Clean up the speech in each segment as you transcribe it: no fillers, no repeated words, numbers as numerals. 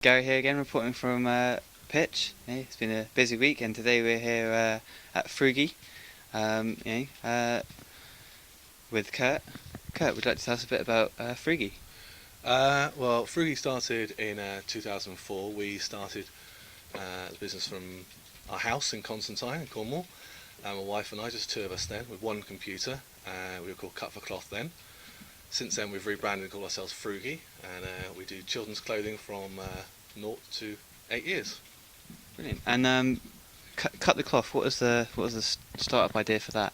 Gary here again, reporting from pitch. It's been a busy week, and today we're here at Frugi, with Kurt. Kurt, would you like to tell us a bit about Frugi? Well, Frugi started in 2004. We started the business from our house in Constantine in Cornwall. My wife and I, just two of us then, with one computer. We were called Cut for Cloth then. Since then we've rebranded and called ourselves Frugi, and we do children's clothing from 0 to 8 years. Brilliant. And cut the cloth. What was the start-up idea for that?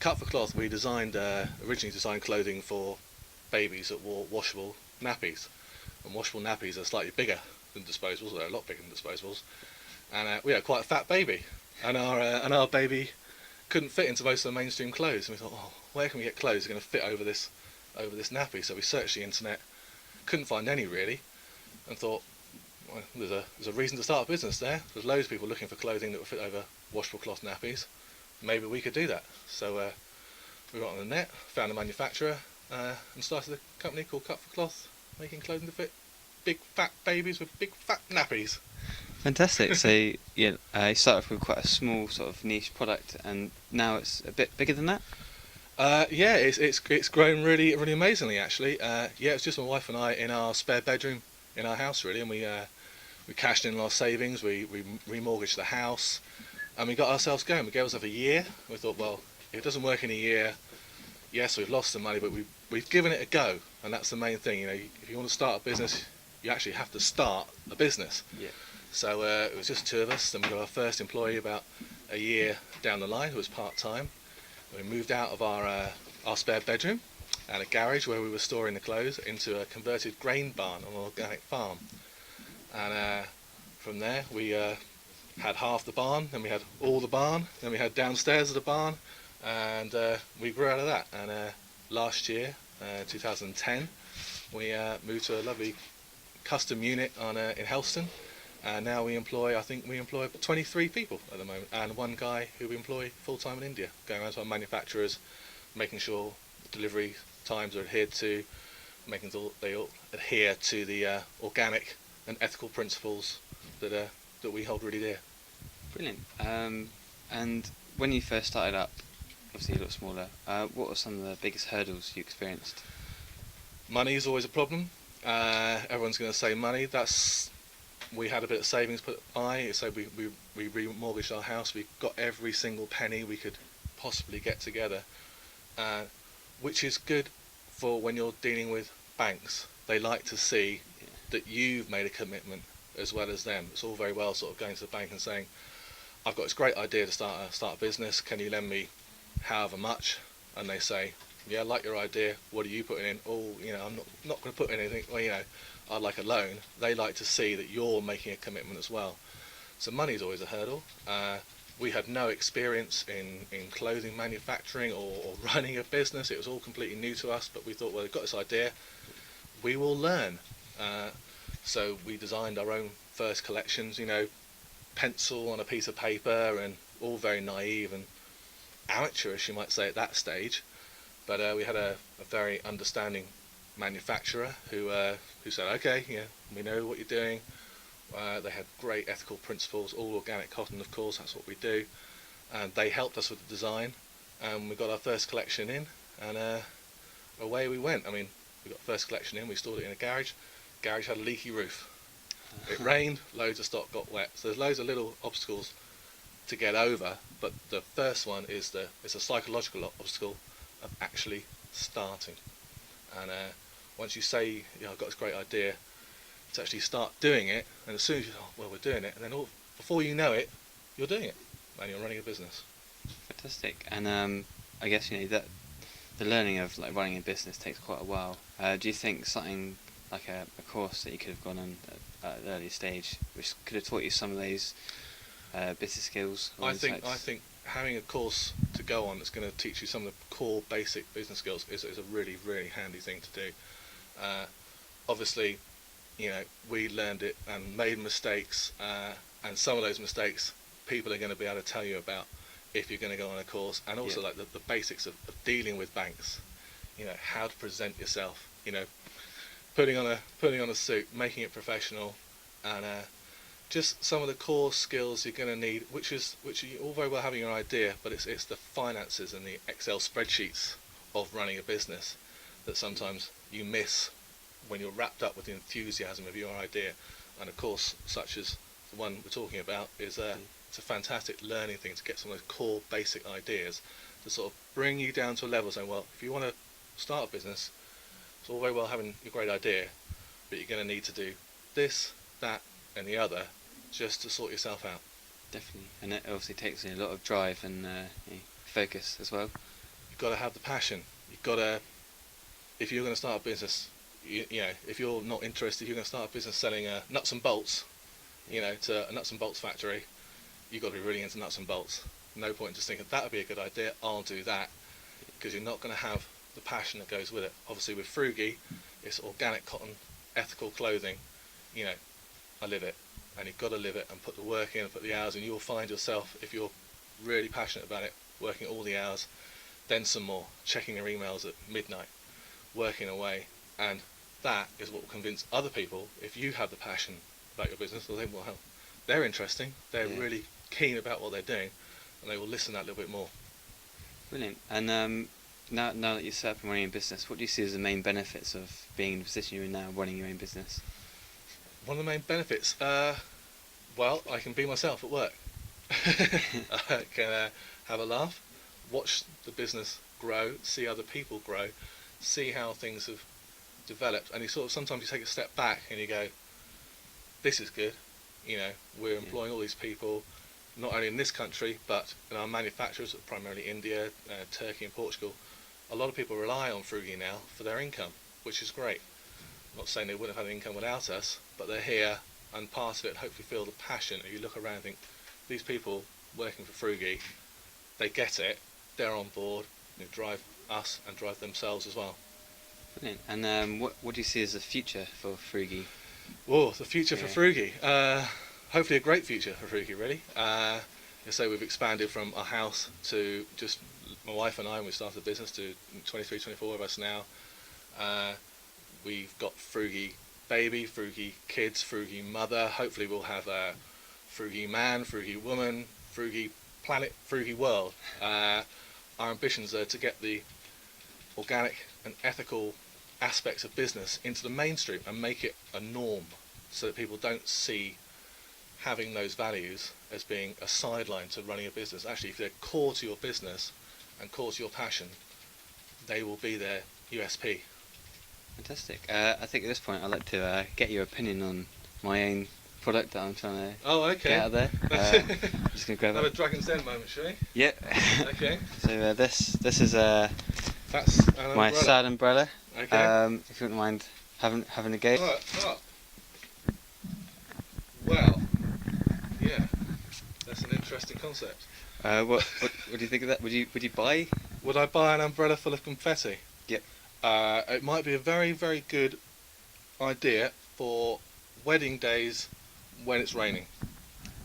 Cut for Cloth, we originally designed clothing for babies that wore washable nappies. And washable nappies are slightly bigger than disposables, they're a lot bigger than disposables. And we had quite a fat baby, and our baby couldn't fit into most of the mainstream clothes. And we thought, oh, where can we get clothes that are going to fit over this nappy? So we searched the internet, couldn't find any really, and thought, well, there's a reason to start a business there. There's loads of people looking for clothing that would fit over washable cloth nappies. Maybe we could do that. So we got on the net, found a manufacturer, and started a company called Cut for Cloth, making clothing to fit big fat babies with big fat nappies. Fantastic. So you started off with quite a small sort of niche product, and now it's a bit bigger than that. Yeah, it's grown really amazingly actually. It's just my wife and I in our spare bedroom in our house really, and we cashed in our savings, we remortgaged the house, and we got ourselves going. We gave ourselves a year. We thought, well, if it doesn't work in a year, yes, we've lost some money, but we've given it a go, and that's the main thing. You know, if you want to start a business, you actually have to start a business. Yeah. So it was just two of us. Then we got our first employee about a year down the line, who was part-time. We moved out of our spare bedroom and a garage where we were storing the clothes into a converted grain barn on an organic farm. And from there we had half the barn, then we had all the barn, then we had downstairs of the barn, and we grew out of that. And last year, 2010, we moved to a lovely custom unit in Helston. And now we employ 23 people at the moment, and one guy who we employ full-time in India, going around to our manufacturers, making sure delivery times are adhered to, making sure they all adhere to the organic and ethical principles that we hold really dear. Brilliant. And when you first started up, obviously a lot smaller, what were some of the biggest hurdles you experienced? Money is always a problem. Everyone's going to say money. We had a bit of savings put by, so we remortgaged our house. We got every single penny we could possibly get together, which is good for when you're dealing with banks. They like to see that you've made a commitment as well as them. It's all very well sort of going to the bank and saying, I've got this great idea to start a business, can you lend me however much? And they say, yeah, I like your idea, what are you putting in? Oh, I'm not going to put in anything. Well, I'd like a loan. They like to see that you're making a commitment as well. So money is always a hurdle. We had no experience in clothing manufacturing or running a business. It was all completely new to us, but we thought, well, we've got this idea, we will learn. So we designed our own first collections, pencil on a piece of paper, and all very naive and amateurish, you might say, at that stage. But we had a very understanding manufacturer who said, okay, we know what you're doing. They had great ethical principles, all organic cotton, of course, that's what we do, and they helped us with the design, and we got our first collection in, and away we went. I mean, we got the first collection in, we stored it in a garage. Garage had a leaky roof. It rained, loads of stock got wet, so there's loads of little obstacles to get over, but the first one is it's a psychological obstacle of actually starting. And once you say, I've got this great idea, to actually start doing it, and as soon as we're doing it, and then before you know it, you're doing it, and you're running a business. Fantastic. And I guess that the learning of running a business takes quite a while. Do you think something like a course that you could have gone on at an early stage, which could have taught you some of those business skills? I think having a course to go on that's going to teach you some of the core basic business skills is a really handy thing to do. Obviously, we learned it and made mistakes, and some of those mistakes people are going to be able to tell you about if you're going to go on a course, and also like the basics of dealing with banks, how to present yourself, putting on a suit, making it professional, and just some of the core skills you're going to need, which are all very well having your idea, but it's the finances and the Excel spreadsheets of running a business that sometimes you miss when you're wrapped up with the enthusiasm of your idea. And of course, such as the one we're talking about, is it's a fantastic learning thing to get some of those core basic ideas to sort of bring you down to a level saying, well, if you want to start a business, it's all very well having a great idea, but you're going to need to do this, that, and the other just to sort yourself out. Definitely, and it obviously takes a lot of drive and focus as well. You've got to have the passion. You've got to, if you're going to start a business, you know, if you're not interested, if you're going to start a business selling nuts and bolts, you know, to a nuts and bolts factory, you've got to be really into nuts and bolts. No point in just thinking that would be a good idea, I'll do that, because you're not going to have the passion that goes with it. Obviously with Frugi, it's organic cotton, ethical clothing, you know, I live it, and you've got to live it and put the work in and put the hours in. You'll find yourself, if you're really passionate about it, working all the hours, then some more, checking your emails at midnight, working away, and that is what will convince other people. If you have the passion about your business, they'll think, well, hell, they're interesting, they're really keen about what they're doing, and they will listen that little bit more. Brilliant. And now that you're set up and running a business, what do you see as the main benefits of being in the position you're in now, running your own business? One of the main benefits, well, I can be myself at work. I can have a laugh, watch the business grow, see other people grow, see how things have developed, and you sort of sometimes you take a step back and you go, this is good, you know, we're employing all these people, not only in this country, but in our manufacturers, primarily India, Turkey and Portugal. A lot of people rely on Frugi now for their income, which is great. I'm not saying they wouldn't have had income without us, but they're here, and part of it, hopefully feel the passion. And you look around and think, these people working for Frugi, they get it, they're on board, they drive us and drive themselves as well. Brilliant. And what do you see as the future for Frugi? Oh, the future for Frugi. Hopefully a great future for Frugi, really. So we've expanded from our house to just my wife and I when we started the business to 23, 24 of us now. We've got Frugi baby, Frugi kids, Frugi mother. Hopefully we'll have a Frugi man, Frugi woman, Frugi planet, Frugi world. Our ambitions are to get the organic and ethical aspects of business into the mainstream and make it a norm, so that people don't see having those values as being a sideline to running a business. Actually, if they're core to your business and core to your passion, they will be their USP. Fantastic. I think at this point I'd like to get your opinion on my own product that I'm trying to get out there. I'm just going to grab Have a Dragon's Den moment, shall we? Yeah. Okay. So this is That's my sad umbrella. Okay. If you wouldn't mind having a go. Oh. Well, yeah, that's an interesting concept. What do you think of that? Would you buy? Would I buy an umbrella full of confetti? Yep. It might be a very, very good idea for wedding days when it's raining.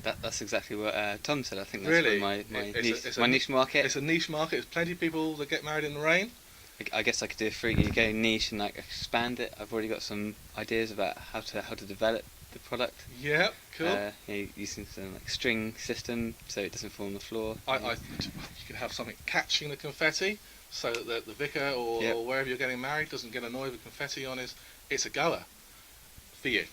That's exactly what Tom said. I think that's Really? my It's my a niche market. It's a niche market. There's plenty of people that get married in the rain. I guess I could do a Frugi, go niche and like expand it. I've already got some ideas about how to develop the product. Yeah, cool. Using some like string system so it doesn't fall on the floor. You could have something catching the confetti so that the vicar or wherever you're getting married doesn't get annoyed with confetti on his. It's a goer for you.